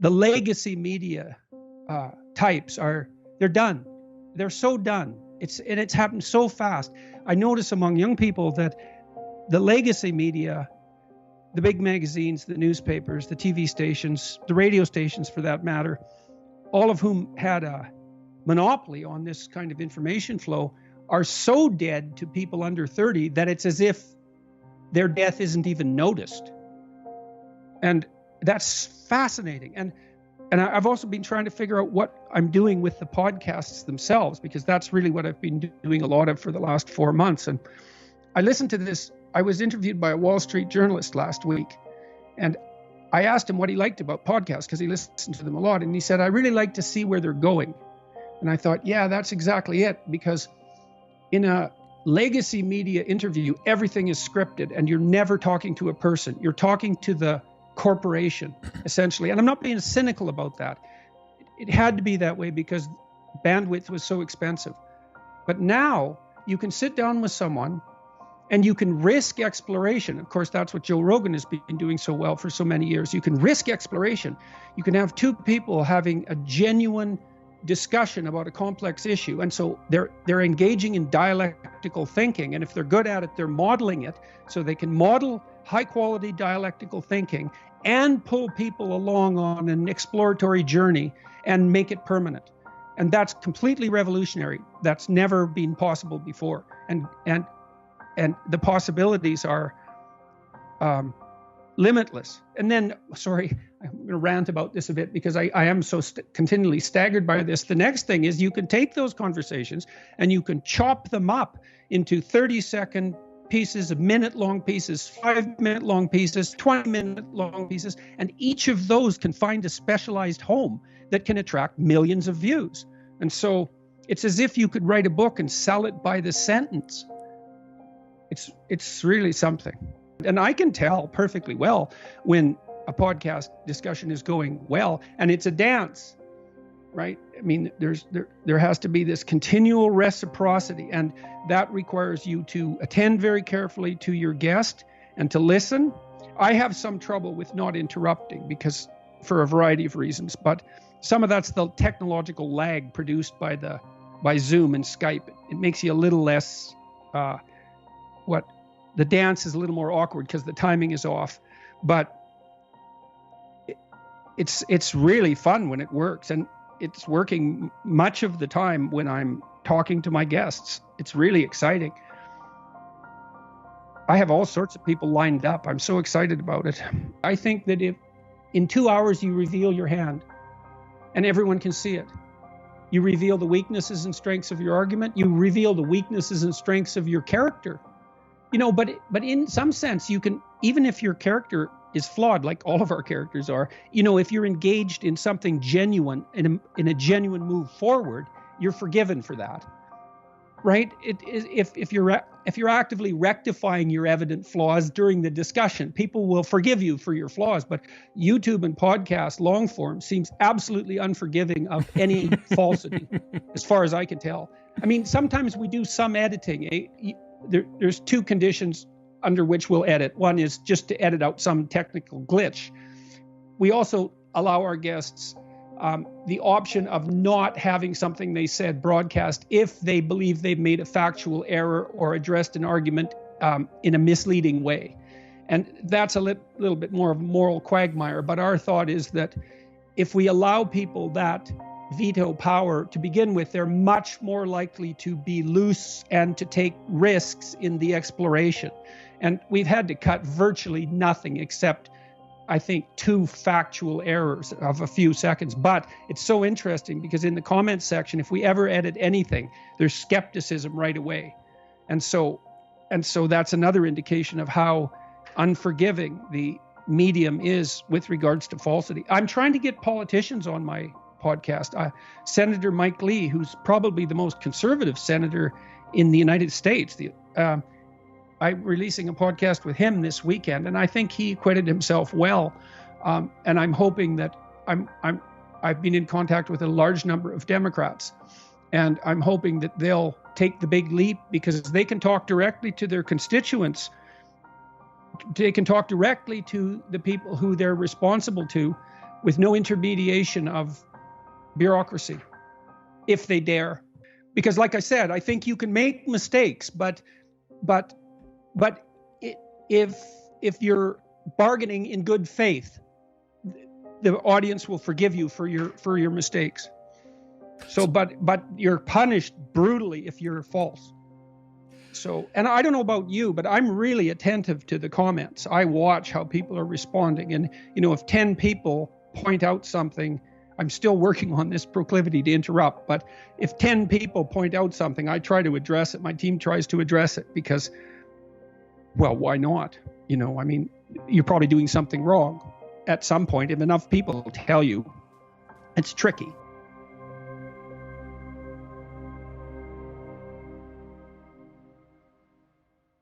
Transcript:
the legacy media types they're done. They're so done. It's happened so fast. I notice among young people that the legacy media, the big magazines, the newspapers, the TV stations, the radio stations for that matter, all of whom had a monopoly on this kind of information flow, are so dead to people under 30 that it's as if their death isn't even noticed. And that's fascinating. And I've also been trying to figure out what I'm doing with the podcasts themselves, because that's really what I've been doing a lot of for the last 4 months. And I listened to this. I was interviewed by a Wall Street journalist last week, and I asked him what he liked about podcasts, because he listened to them a lot. And he said, I really like to see where they're going. And I thought, yeah, that's exactly it. Because in a legacy media interview, everything is scripted and you're never talking to a person. You're talking to the corporation, essentially. And I'm not being cynical about that. It had to be that way because bandwidth was so expensive. But now you can sit down with someone and you can risk exploration. Of course, that's what Joe Rogan has been doing so well for so many years. You can risk exploration. You can have two people having a genuine discussion about a complex issue. And so they're engaging in dialectical thinking. And if they're good at it, they're modeling it. So they can model high quality dialectical thinking and pull people along on an exploratory journey and make it permanent. And that's completely revolutionary. That's never been possible before. And the possibilities are limitless. And then, sorry, I'm going to rant about this a bit because I am so continually staggered by this. The next thing is you can take those conversations and you can chop them up into 30-second pieces, minute-long pieces, 5-minute-long pieces, 20-minute-long pieces, and each of those can find a specialized home that can attract millions of views. And so it's as if you could write a book and sell it by the sentence. It's really something. And I can tell perfectly well when a podcast discussion is going well, and it's a dance, right? I mean, there has to be this continual reciprocity, and that requires you to attend very carefully to your guest and to listen. I have some trouble with not interrupting because for a variety of reasons, but some of that's the technological lag produced by Zoom and Skype. It makes you a little less, the dance is a little more awkward because the timing is off, but it's really fun when it works, and it's working much of the time when I'm talking to my guests. It's really exciting. I have all sorts of people lined up. I'm so excited about it. I think that if in 2 hours you reveal your hand and everyone can see it, you reveal the weaknesses and strengths of your argument, you reveal the weaknesses and strengths of your character. But in some sense, you can, even if your character is flawed, like all of our characters are, if you're engaged in something genuine, in a genuine move forward, you're forgiven for that, right? If you're actively rectifying your evident flaws during the discussion, people will forgive you for your flaws. But YouTube and podcast long form seems absolutely unforgiving of any falsity, as far as I can tell. I mean, sometimes we do some editing. There's two conditions under which we'll edit. One is just to edit out some technical glitch. We also allow our guests the option of not having something they said broadcast if they believe they've made a factual error or addressed an argument in a misleading way. And that's a little bit more of a moral quagmire. But our thought is that if we allow people that veto power to begin with, they're much more likely to be loose and to take risks in the exploration. And we've had to cut virtually nothing except, I think, 2 factual errors of a few seconds. But it's so interesting because in the comments section, if we ever edit anything, there's skepticism right away. And so that's another indication of how unforgiving the medium is with regards to falsity. I'm trying to get politicians on my podcast. Senator Mike Lee, who's probably the most conservative senator in the United States. I'm releasing a podcast with him this weekend, and I think he acquitted himself well. And I'm hoping that I've been in contact with a large number of Democrats, and I'm hoping that they'll take the big leap because they can talk directly to their constituents. They can talk directly to the people who they're responsible to with no intermediation of bureaucracy, if they dare. Because like I said, I think you can make mistakes, but if you're bargaining in good faith, the audience will forgive you for your mistakes. So, but you're punished brutally if you're false. So, and I don't know about you, but I'm really attentive to the comments. I watch how people are responding. And, if 10 people point out something, I'm still working on this proclivity to interrupt, but if 10 people point out something, I try to address it. My team tries to address it because, well, why not? You're probably doing something wrong at some point. If enough people tell you, it's tricky.